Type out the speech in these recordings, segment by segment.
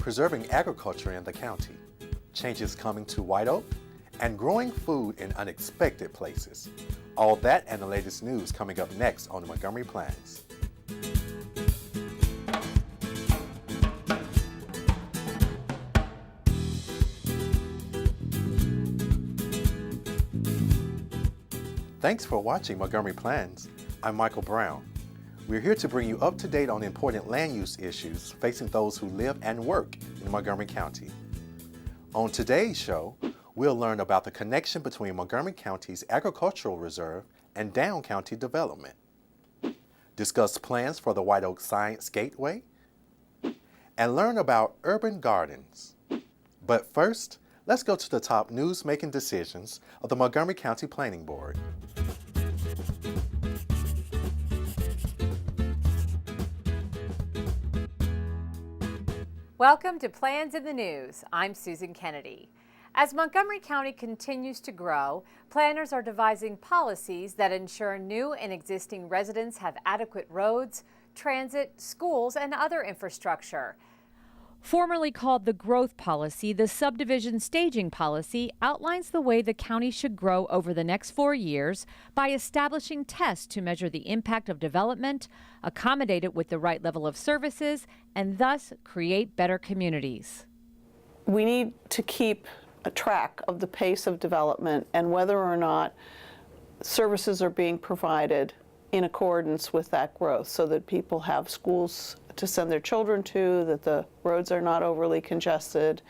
preserving agriculture in the county, changes coming to White Oak, and growing food in unexpected places. All that and the latest news coming up next on the Montgomery Plans. Thanks for watching Montgomery Plans. I'm Michael Brown. We're here to bring you up to date on important land use issues facing those who live and work in Montgomery County. On today's show, we'll learn about the connection between Montgomery County's agricultural reserve and Down County development, discuss plans for the White Oak Science Gateway, and learn about urban gardens. But first, let's go to the top news-making decisions of the Montgomery County Planning Board. Welcome to Plans in the News. I'm Susan Kennedy. As Montgomery County continues to grow, planners are devising policies that ensure new and existing residents have adequate roads, transit, schools, and other infrastructure. Formerly called the Growth Policy, the Subdivision Staging Policy outlines the way the county should grow over the next 4 years by establishing tests to measure the impact of development, accommodate it with the right level of services, and thus create better communities. We need to keep a track of the pace of development and whether or not services are being provided in accordance with that growth so that people have schools to send their children to, that the roads are not overly congested,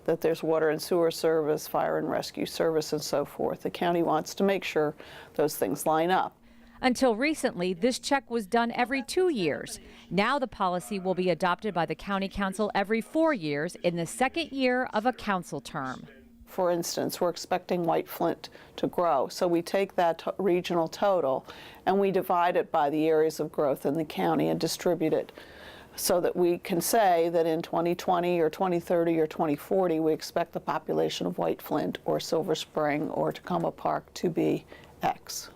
that there's water and sewer service, fire and rescue service, and so forth. The county wants to make sure those things line up. Until recently, this check was done every 2 years. Now the policy will be adopted by the County Council every 4 years in the second year of a council term. For instance, we're expecting White Flint to grow, so we take that regional total and we divide it by the areas of growth in the county and distribute it so that we can say that in 2020 or 2030 or 2040 we expect the population of White Flint or Silver Spring or Tacoma Park to be X.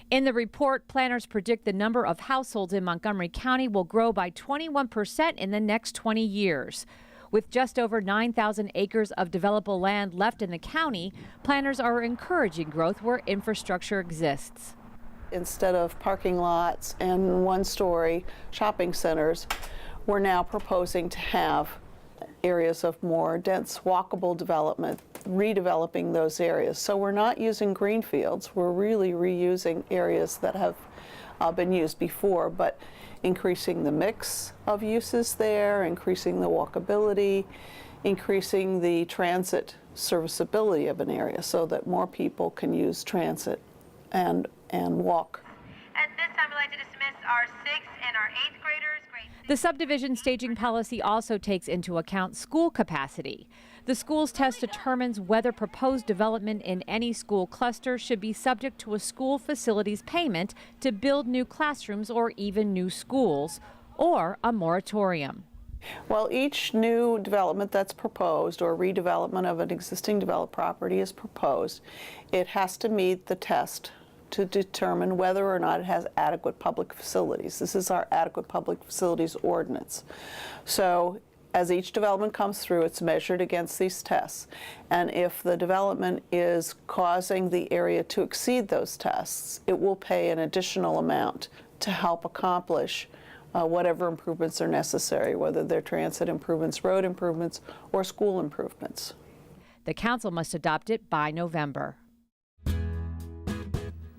In the report, planners predict the number of households in Montgomery County will grow by 21% in the next 20 years. With just over 9,000 acres of developable land left in the county, planners are encouraging growth where infrastructure exists. Instead of parking lots and one-story shopping centers, we're now proposing to have areas of more dense walkable development, redeveloping those areas. So we're not using green fields, we're really reusing areas that have been used before, but increasing the mix of uses there, increasing the walkability, increasing the transit serviceability of an area so that more people can use transit and walk. At this time, I'd like to dismiss our 6th and our 8th graders. The subdivision staging policy also takes into account school capacity. The schools test determines whether proposed development in any school cluster should be subject to a school facilities payment to build new classrooms or even new schools, or a moratorium. Well, each new development that's proposed or redevelopment of an existing developed property is proposed, it has to meet the test to determine whether or not it has adequate public facilities. This is our adequate public facilities ordinance. So as each development comes through, it's measured against these tests. And if the development is causing the area to exceed those tests, it will pay an additional amount to help accomplish whatever improvements are necessary, whether they're transit improvements, road improvements, or school improvements. The council must adopt it by November.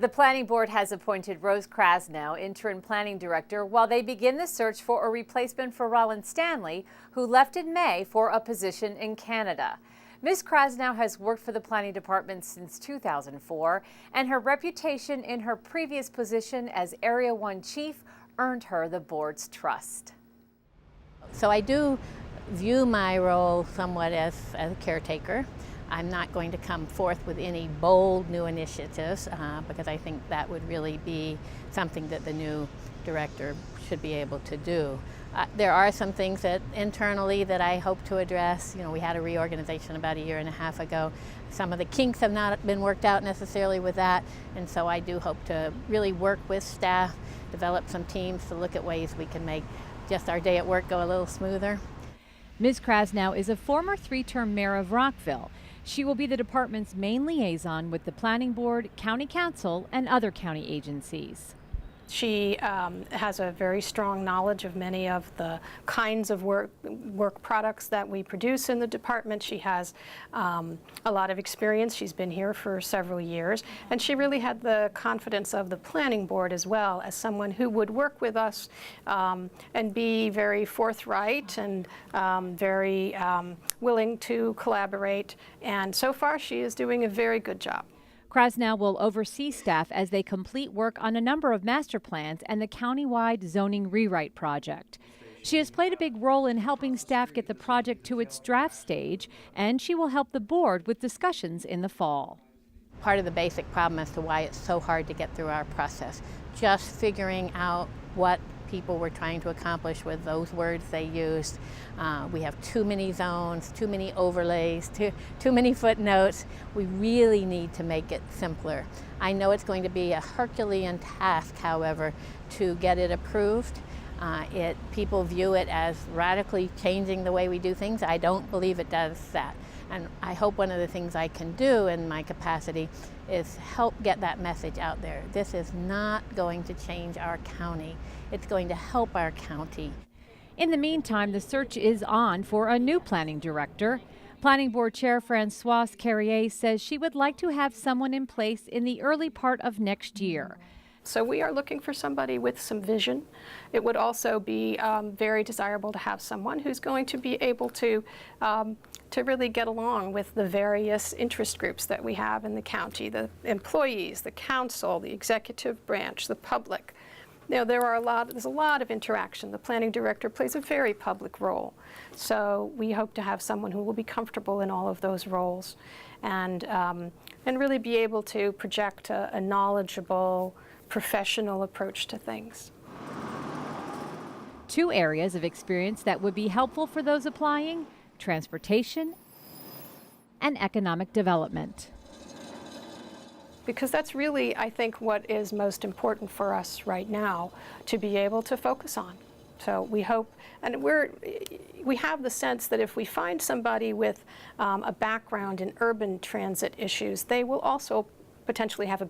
The Planning Board has appointed Rose Krasnow Interim Planning Director while they begin the search for a replacement for Rollin Stanley, who left in May for a position in Canada. Ms. Krasnow has worked for the Planning Department since 2004, and her reputation in her previous position as Area 1 Chief earned her the board's trust. So I do view my role somewhat as a caretaker. I'm not going to come forth with any bold new initiatives because I think that would really be something that the new director should be able to do. There are some things that internally that I hope to address. You know, we had a reorganization about 1.5 years ago. Some of the kinks have not been worked out necessarily with that, and so I do hope to really work with staff, develop some teams to look at ways we can make just our day at work go a little smoother. Ms. Krasnow is a former 3-term mayor of Rockville. She will be the department's main liaison with the Planning Board, County Council, and other county agencies. She has a very strong knowledge of many of the kinds of work products that we produce in the department. She has a lot of experience. She's been here for several years, and she really had the confidence of the planning board as well as someone who would work with us and be very forthright and very willing to collaborate. And so far, she is doing a very good job. Krasnow will oversee staff as they complete work on a number of master plans and the countywide zoning rewrite project. She has played a big role in helping staff get the project to its draft stage, and she will help the board with discussions in the fall. Part of the basic problem as to why it's so hard to get through our process, just figuring out what people were trying to accomplish with those words they used. We have too many zones, too many overlays, too many footnotes. We really need to make it simpler. I know it's going to be a Herculean task, however, to get it approved. People view it as radically changing the way we do things. I don't believe it does that. And I hope one of the things I can do in my capacity is help get that message out there. This is not going to change our county. It's going to help our county. In the meantime, the search is on for a new planning director. Planning Board Chair Françoise Carrier says she would like to have someone in place in the early part of next year. So we are looking for somebody with some vision. It would also be very desirable to have someone who's going to be able to really get along with the various interest groups that we have in the county, the employees, the council, the executive branch, the public. You know, there's a lot of interaction. The planning director plays a very public role. So we hope to have someone who will be comfortable in all of those roles and really be able to project a knowledgeable, professional approach to things. Two areas of experience that would be helpful for those applying: transportation and economic development. Because that's really, I think, what is most important for us right now to be able to focus on. So we hope, and we have the sense that if we find somebody with a background in urban transit issues, they will also potentially have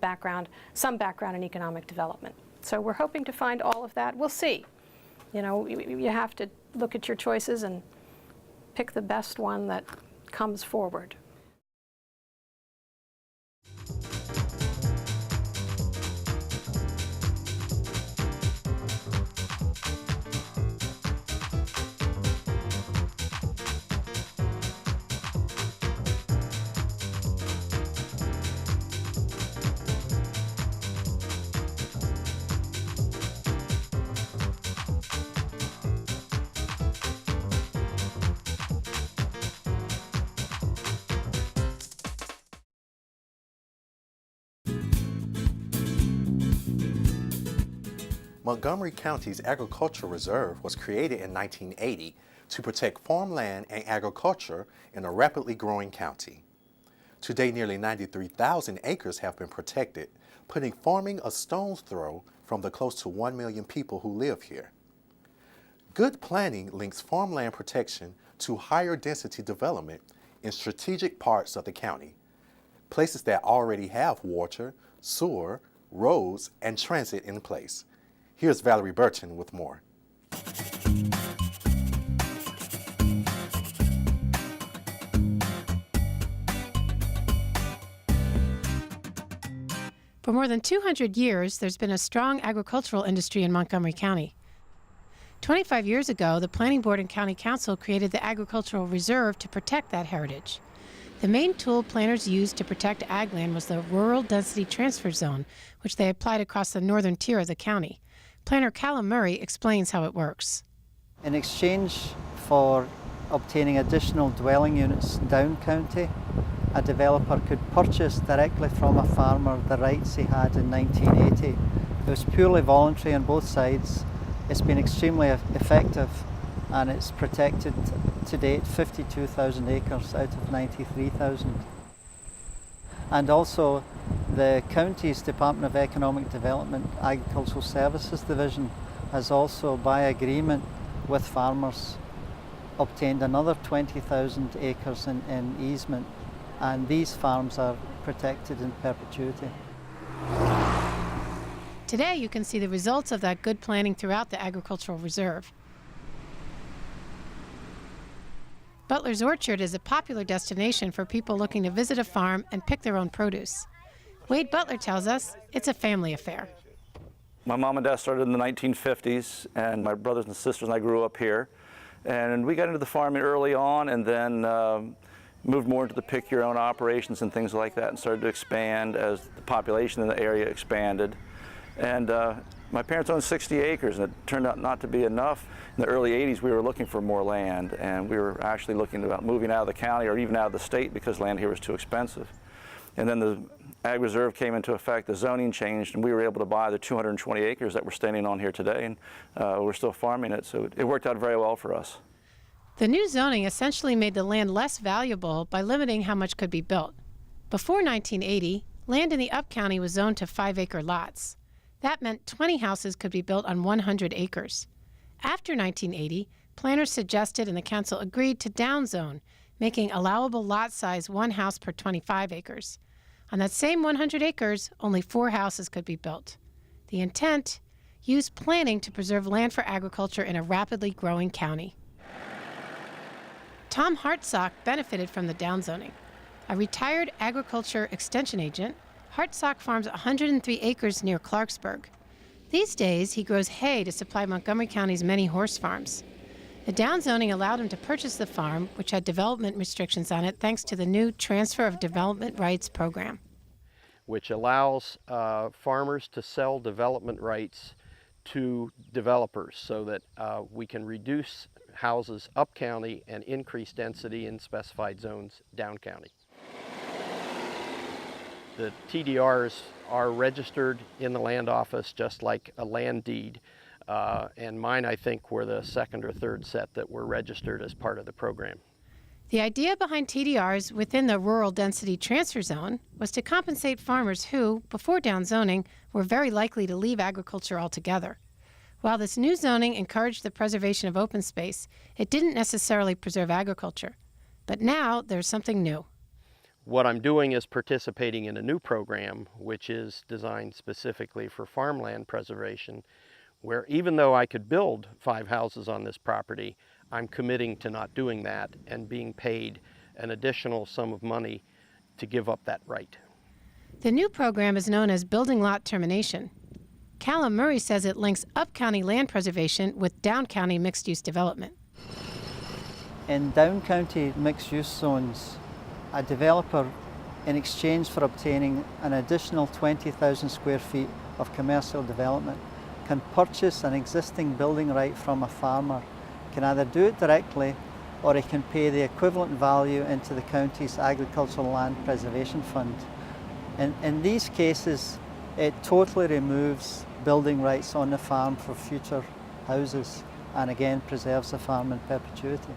some background in economic development. So we're hoping to find all of that. We'll see. You know, you have to look at your choices and pick the best one that comes forward. Montgomery County's Agricultural Reserve was created in 1980 to protect farmland and agriculture in a rapidly growing county. Today, nearly 93,000 acres have been protected, putting farming a stone's throw from the close to 1 million people who live here. Good planning links farmland protection to higher density development in strategic parts of the county, places that already have water, sewer, roads, and transit in place. Here's Valerie Burton with more. For more than 200 years, there's been a strong agricultural industry in Montgomery County. 25 years ago, the Planning Board and County Council created the Agricultural Reserve to protect that heritage. The main tool planners used to protect ag land was the Rural Density Transfer Zone, which they applied across the northern tier of the county. Planner Callum Murray explains how it works. In exchange for obtaining additional dwelling units down county, a developer could purchase directly from a farmer the rights he had in 1980. It was purely voluntary on both sides. It's been extremely effective, and it's protected to date 52,000 acres out of 93,000. And also the county's Department of Economic Development Agricultural Services Division has also, by agreement with farmers, obtained another 20,000 acres in easement, and these farms are protected in perpetuity. Today you can see the results of that good planning throughout the agricultural reserve. Butler's Orchard is a popular destination for people looking to visit a farm and pick their own produce. Wade Butler tells us it's a family affair. My mom and dad started in the 1950s, and my brothers and sisters and I grew up here. And we got into the farming early on, and then moved more into the pick-your-own operations and things like that, and started to expand as the population in the area expanded. And my parents owned 60 acres, and it turned out not to be enough. In the early 80s, we were looking for more land, and we were actually looking about moving out of the county or even out of the state because land here was too expensive. And then the Ag Reserve came into effect, the zoning changed, and we were able to buy the 220 acres that we're standing on here today, and we're still farming it, so it worked out very well for us. The new zoning essentially made the land less valuable by limiting how much could be built. Before 1980, land in the Up County was zoned to 5-acre lots. That meant 20 houses could be built on 100 acres. After 1980, planners suggested and the council agreed to downzone, making allowable lot size 1 house per 25 acres. On that same 100 acres, only 4 houses could be built. The intent? Use planning to preserve land for agriculture in a rapidly growing county. Tom Hartsock benefited from the downzoning. A retired agriculture extension agent, Hartsock farms 103 acres near Clarksburg. These days, he grows hay to supply Montgomery County's many horse farms. The downzoning allowed him to purchase the farm, which had development restrictions on it thanks to the new Transfer of Development Rights program, which allows farmers to sell development rights to developers so that we can reduce houses up county and increase density in specified zones down county. The TDRs are registered in the land office just like a land deed. And mine, I think, were the second or third set that were registered as part of the program. The idea behind TDRs within the rural density transfer zone was to compensate farmers who, before downzoning, were very likely to leave agriculture altogether. While this new zoning encouraged the preservation of open space, it didn't necessarily preserve agriculture. But now there's something new. What I'm doing is participating in a new program, which is designed specifically for farmland preservation, where even though I could build 5 houses on this property, I'm committing to not doing that and being paid an additional sum of money to give up that right. The new program is known as Building Lot Termination. Callum Murray says it links up-county land preservation with down-county mixed-use development. In down-county mixed-use zones, a developer, in exchange for obtaining an additional 20,000 square feet of commercial development, can purchase an existing building right from a farmer, can either do it directly or he can pay the equivalent value into the county's agricultural land preservation fund. In these cases, it totally removes building rights on the farm for future houses and again preserves the farm in perpetuity.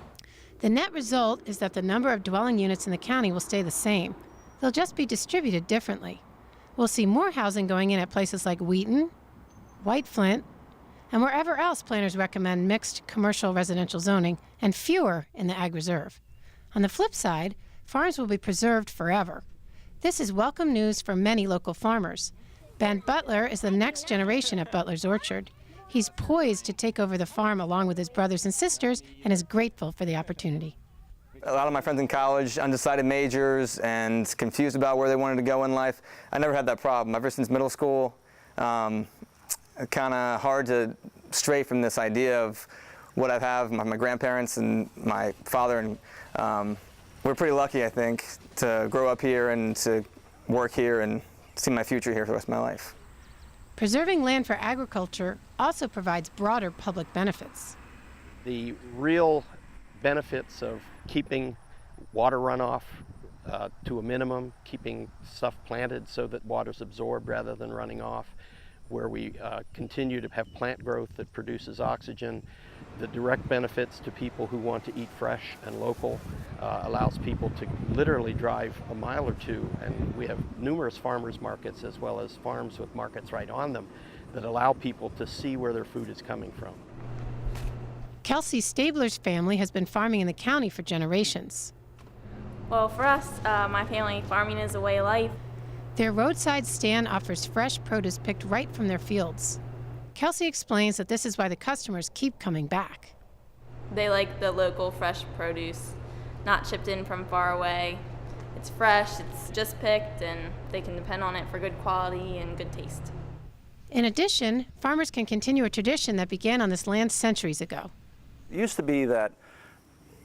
The net result is that the number of dwelling units in the county will stay the same. They'll just be distributed differently. We'll see more housing going in at places like Wheaton, White Flint, and wherever else planners recommend mixed commercial residential zoning, and fewer in the Ag Reserve. On the flip side, farms will be preserved forever. This is welcome news for many local farmers. Ben Butler is the next generation at Butler's Orchard. He's poised to take over the farm along with his brothers and sisters and is grateful for the opportunity. A lot of my friends in college, undecided majors and confused about where they wanted to go in life. I never had that problem. Ever since middle school, kind of hard to stray from this idea of what I have, my grandparents and my father, and we're pretty lucky, I think, to grow up here and to work here and see my future here for the rest of my life. Preserving land for agriculture also provides broader public benefits. The real benefits of keeping water runoff to a minimum, keeping stuff planted so that water's absorbed rather than running off, where we continue to have plant growth that produces oxygen. The direct benefits to people who want to eat fresh and local allows people to literally drive a mile or two, and we have numerous farmers markets as well as farms with markets right on them that allow people to see where their food is coming from. Kelsey Stabler's family has been farming in the county for generations. Well, for us, my family, farming is a way of life. Their roadside stand offers fresh produce picked right from their fields. Kelsey explains that this is why the customers keep coming back. They like the local fresh produce, not shipped in from far away. It's fresh, it's just picked, and they can depend on it for good quality and good taste. In addition, farmers can continue a tradition that began on this land centuries ago. It used to be that,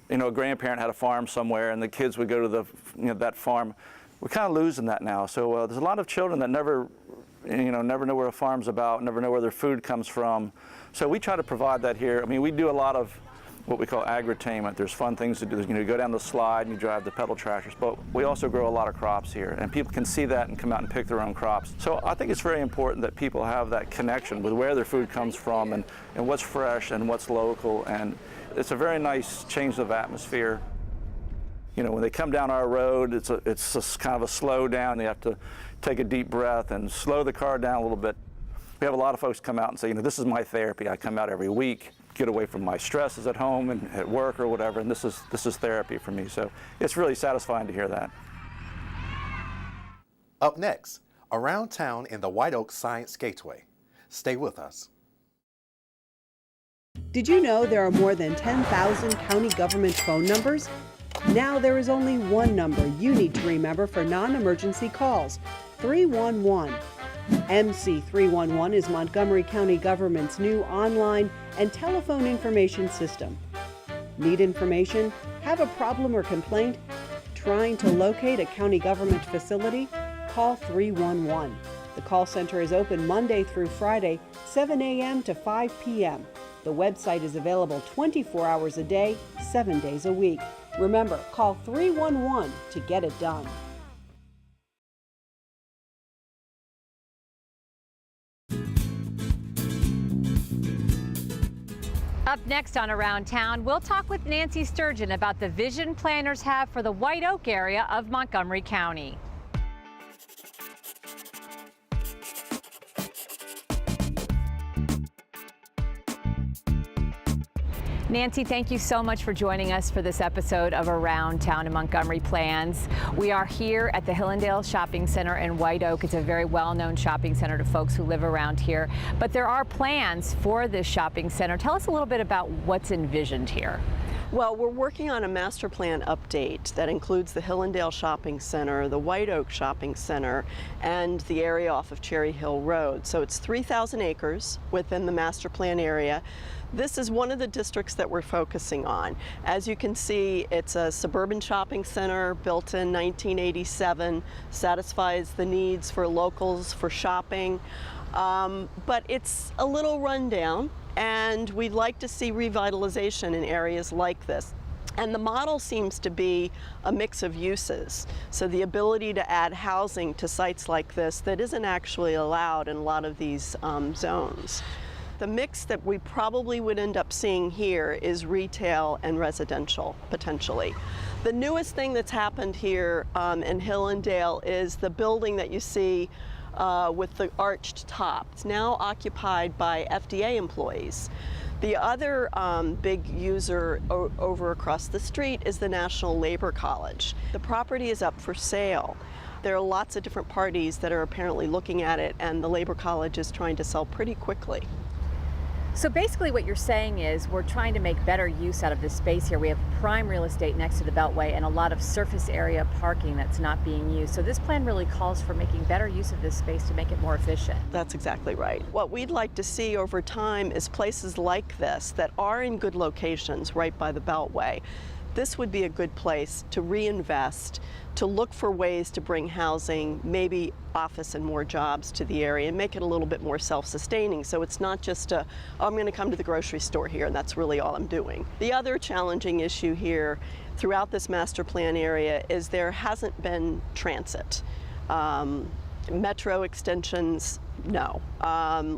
a grandparent had a farm somewhere and the kids would go to that farm. We're kind of losing that now. So there's a lot of children that never know where a farm's about, never know where their food comes from. So we try to provide that here. I mean, we do a lot of what we call agritainment. There's fun things to do. You go down the slide and you drive the pedal tractors, but we also grow a lot of crops here, and people can see that and come out and pick their own crops. So I think it's very important that people have that connection with where their food comes from and what's fresh and what's local, and it's a very nice change of atmosphere. When they come down our road, it's just kind of a slow down. They have to take a deep breath and slow the car down a little bit. We have a lot of folks come out and say, this is my therapy. I come out every week, get away from my stresses at home and at work or whatever, and this is therapy for me. So it's really satisfying to hear that. Up next, around town in the White Oak Science Gateway. Stay with us. Did you know there are more than 10,000 county government phone numbers? Now there is only one number you need to remember for non-emergency calls, 311. MC311 is Montgomery County government's new online and telephone information system. Need information? Have a problem or complaint? Trying to locate a county government facility? Call 311. The call center is open Monday through Friday, 7 a.m. to 5 p.m. The website is available 24 hours a day, 7 days a week. Remember, call 311 to get it done. Up next on Around Town, we'll talk with Nancy Sturgeon about the vision planners have for the White Oak area of Montgomery County. Nancy, thank you so much for joining us for this episode of Around Town and Montgomery Plans. We are here at the Hillendale Shopping Center in White Oak. It's a very well-known shopping center to folks who live around here. But there are plans for this shopping center. Tell us a little bit about what's envisioned here. Well, we're working on a master plan update that includes the Hillendale Shopping Center, the White Oak Shopping Center, and the area off of Cherry Hill Road. So it's 3,000 acres within the master plan area. This is one of the districts that we're focusing on. As you can see, it's a suburban shopping center built in 1987, satisfies the needs for locals for shopping, but it's a little rundown, and we'd like to see revitalization in areas like this. And the model seems to be a mix of uses. So the ability to add housing to sites like this that isn't actually allowed in a lot of these zones. The mix that we probably would end up seeing here is retail and residential, potentially. The newest thing that's happened here in Hillendale is the building that you see with the arched top. It's now occupied by FDA employees. The other big user over across the street is the National Labor College. The property is up for sale. There are lots of different parties that are apparently looking at it, and the Labor College is trying to sell pretty quickly. So basically what you're saying is we're trying to make better use out of this space here. We have prime real estate next to the Beltway and a lot of surface area parking that's not being used. So this plan really calls for making better use of this space to make it more efficient. That's exactly right. What we'd like to see over time is places like this that are in good locations right by the Beltway. This would be a good place to reinvest, to look for ways to bring housing, maybe office and more jobs to the area, and make it a little bit more self-sustaining. So it's not just I'm going to come to the grocery store here and that's really all I'm doing. The other challenging issue here throughout this master plan area is there hasn't been transit. Metro extensions, no.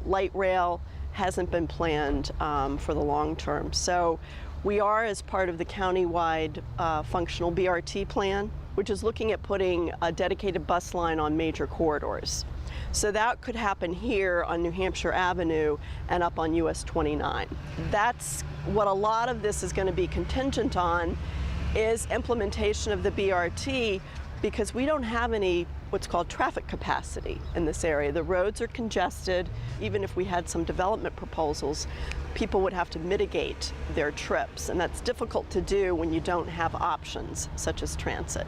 Light rail hasn't been planned for the long term. So we are, as part of the countywide functional BRT plan, which is looking at putting a dedicated bus line on major corridors. So that could happen here on New Hampshire Avenue and up on US 29. That's What a lot of this is going to be contingent on is implementation of the BRT, because we don't have any what's called traffic capacity in this area. The roads are congested. Even if we had some development proposals, people would have to mitigate their trips, and that's difficult to do when you don't have options such as transit.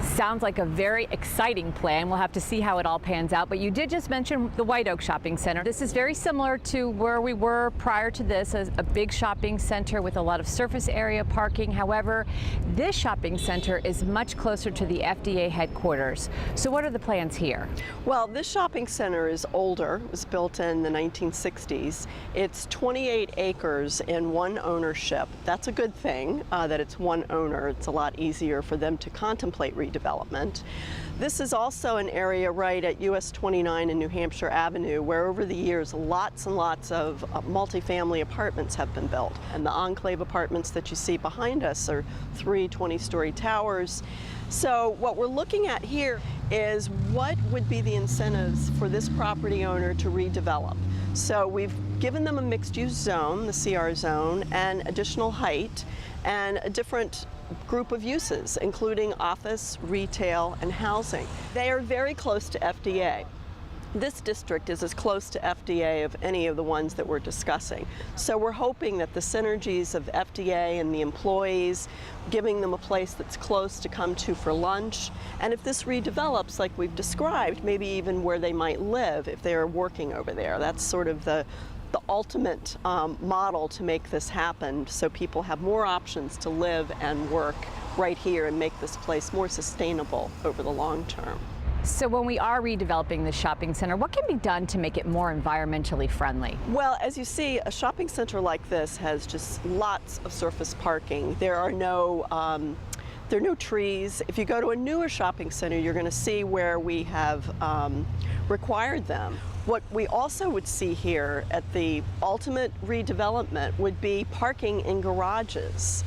Sounds like a very exciting plan. We'll have to see how it all pans out. But you did just mention the White Oak Shopping Center. This is very similar to where we were prior to this, as a big shopping center with a lot of surface area parking. However, this shopping center is much closer to the FDA headquarters. So what are the plans here? Well, this shopping center is older. It was built in the 1960s. It's 28 acres in one ownership. That's a good thing, that it's one owner. It's a lot easier for them to contemplate redevelopment. This is also an area right at US 29 and New Hampshire Avenue, where over the years lots and lots of multifamily apartments have been built. And the Enclave apartments that you see behind us are 3 20-story towers. So what we're looking at here is what would be the incentives for this property owner to redevelop. So we've given them a mixed-use zone, the CR zone, and additional height, and a different group of uses, including office, retail, and housing. They are very close to FDA. This district is as close to FDA of any of the ones that we're discussing. So we're hoping that the synergies of FDA and the employees, giving them a place that's close to come to for lunch, and if this redevelops like we've described, maybe even where they might live if they're working over there. That's sort of the ultimate model to make this happen, so people have more options to live and work right here and make this place more sustainable over the long term. So when we are redeveloping the shopping center, what can be done to make it more environmentally friendly? Well, as you see, a shopping center like this has just lots of surface parking. There are no trees. If you go to a newer shopping center, you're going to see where we have required them. What we also would see here at the ultimate redevelopment would be parking in garages.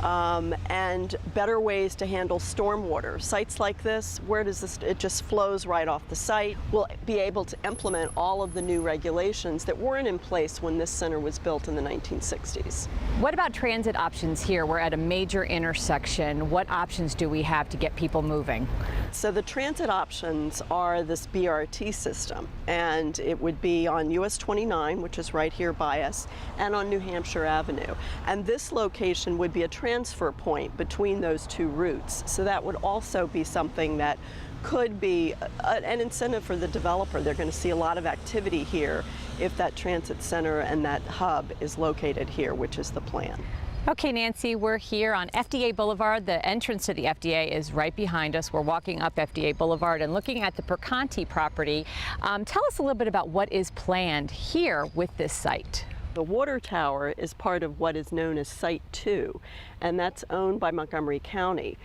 And better ways to handle stormwater. Sites like this, where does this, it just flows right off the site. We'll be able to implement all of the new regulations that weren't in place when this center was built in the 1960s. What about transit options here? We're at a major intersection. What options do we have to get people moving? So the transit options are this BRT system, and it would be on US 29, which is right here by us, and on New Hampshire Avenue. And this location would be a transfer point between those two routes. So that would also be something that could be an incentive for the developer. They're going to see a lot of activity here if that transit center and that hub is located here, which is the plan. Okay, Nancy, we're here on FDA Boulevard. The entrance to the FDA is right behind us. We're walking up FDA Boulevard and looking at the Perconti property. Tell us a little bit about what is planned here with this site. The water tower is part of what is known as Site 2, and that's owned by Montgomery County.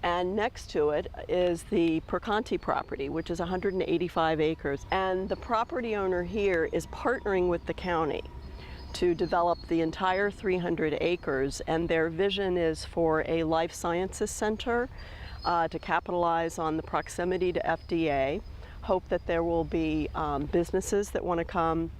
And next to it is the Perconti property, which is 185 acres. And the property owner here is partnering with the county to develop the entire 300 acres, and their vision is for a life sciences center to capitalize on the proximity to FDA. Hope that there will be businesses that want to come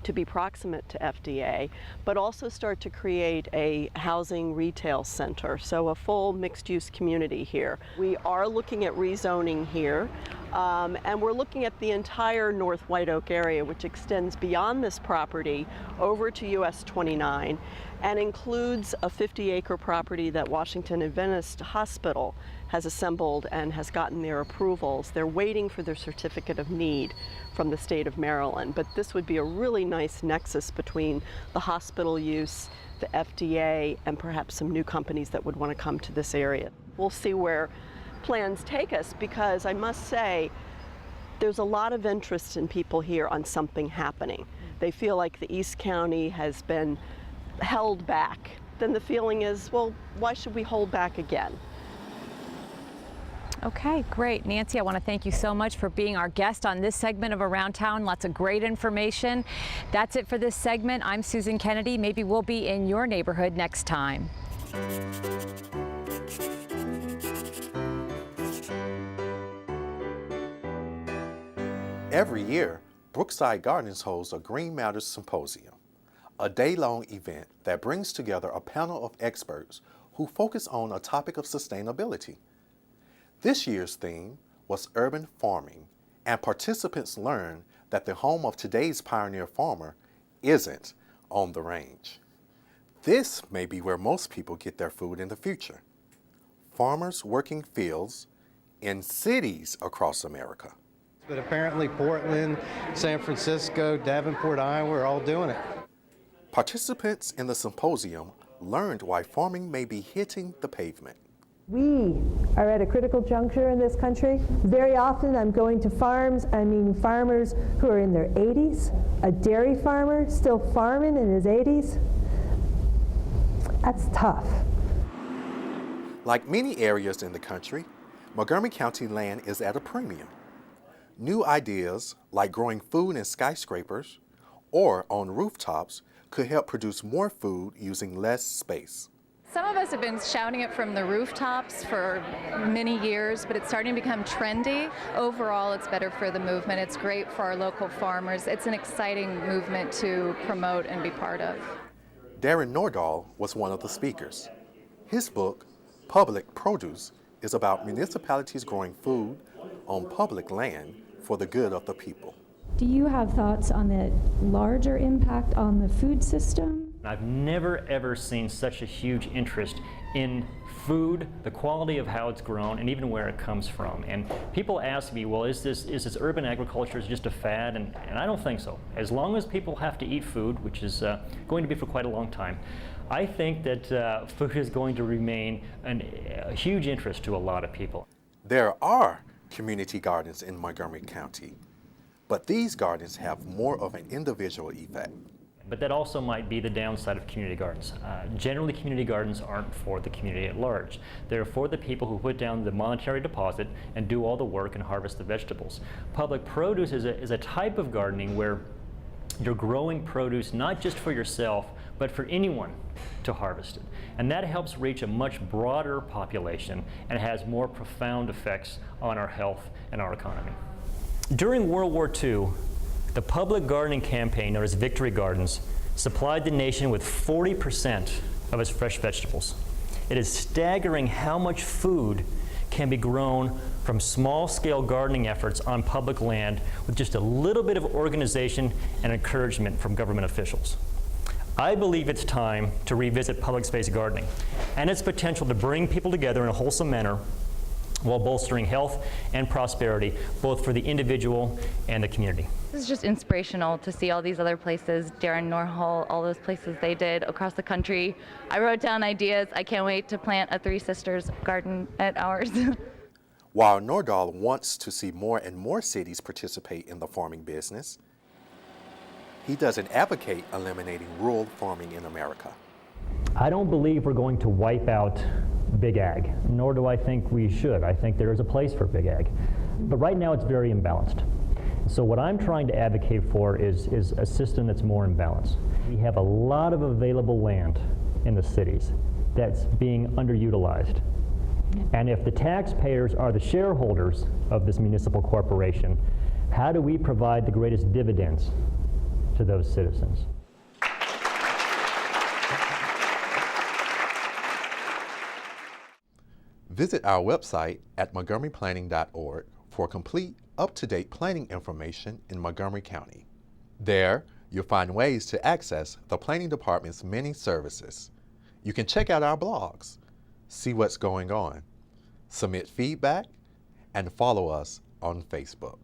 to be proximate to FDA, but also start to create a housing retail center, so a full mixed-use community here. We are looking at rezoning here, and we're looking at the entire North White Oak area, which extends beyond this property over to US 29 and includes a 50-acre property that Washington Adventist Hospital has assembled and has gotten their approvals. They're waiting for their certificate of need from the state of Maryland, but this would be a really nice nexus between the hospital use, the FDA, and perhaps some new companies that would want to come to this area. We'll see where plans take us, because I must say there's a lot of interest in people here on something happening. They feel like the East County has been held back. Then the feeling is, well, why should we hold back again? Okay, great. Nancy, I want to thank you so much for being our guest on this segment of Around Town. Lots of great information. That's it for this segment. I'm Susan Kennedy. Maybe we'll be in your neighborhood next time. Every year, Brookside Gardens holds a Green Matters Symposium. a day-long event that brings together a panel of experts who focus on a topic of sustainability. This year's theme was urban farming, and participants learned that the home of today's pioneer farmer isn't on the range. This may be where most people get their food in the future. Farmers working fields in cities across America. But apparently Portland, San Francisco, Davenport, Iowa are all doing it. Participants in the symposium learned why farming may be hitting the pavement. We are at a critical juncture in this country. Very often I'm going to farms, I mean farmers who are in their 80s, a dairy farmer still farming in his 80s. That's tough. Like many areas in the country, Montgomery County land is at a premium. New ideas like growing food in skyscrapers or on rooftops could help produce more food using less space. Some of us have been shouting it from the rooftops for many years, but it's starting to become trendy. Overall, it's better for the movement. It's great for our local farmers. It's an exciting movement to promote and be part of. Darren Nordahl was one of the speakers. His book, Public Produce, is about municipalities growing food on public land for the good of the people. Do you have thoughts on the larger impact on the food system? I've never ever seen such a huge interest in food, the quality of how it's grown, and even where it comes from. And people ask me, well, is this urban agriculture just a fad? And I don't think so. As long as people have to eat food, which is going to be for quite a long time, I think that food is going to remain a huge interest to a lot of people. There are community gardens in Montgomery County, but these gardens have more of an individual effect. But that also might be the downside of community gardens. Generally, community gardens aren't for the community at large. They're for the people who put down the monetary deposit and do all the work and harvest the vegetables. Public produce is a type of gardening where you're growing produce not just for yourself, but for anyone to harvest it. And that helps reach a much broader population and has more profound effects on our health and our economy. During World War II, the public gardening campaign known as Victory Gardens supplied the nation with 40% of its fresh vegetables. It is staggering how much food can be grown from small-scale gardening efforts on public land with just a little bit of organization and encouragement from government officials. I believe it's time to revisit public space gardening and its potential to bring people together in a wholesome manner while bolstering health and prosperity, both for the individual and the community. This is just inspirational to see all these other places, Darren Norhall, all those places they did across the country. I wrote down ideas. I can't wait to plant a Three Sisters garden at ours. While Nordahl wants to see more and more cities participate in the farming business, he doesn't advocate eliminating rural farming in America. I don't believe we're going to wipe out big ag, nor do I think we should. I think there is a place for big ag. But right now it's very imbalanced. So what I'm trying to advocate for is a system that's more in balance. We have a lot of available land in the cities that's being underutilized. And if the taxpayers are the shareholders of this municipal corporation, how do we provide the greatest dividends to those citizens? Visit our website at montgomeryplanning.org for complete, up-to-date planning information in Montgomery County. There, you'll find ways to access the Planning Department's many services. You can check out our blogs, see what's going on, submit feedback, and follow us on Facebook.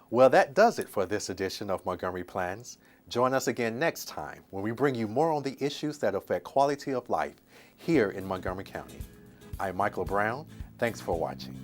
Well, that does it for this edition of Montgomery Plans. Join us again next time when we bring you more on the issues that affect quality of life here in Montgomery County. I'm Michael Brown. Thanks for watching.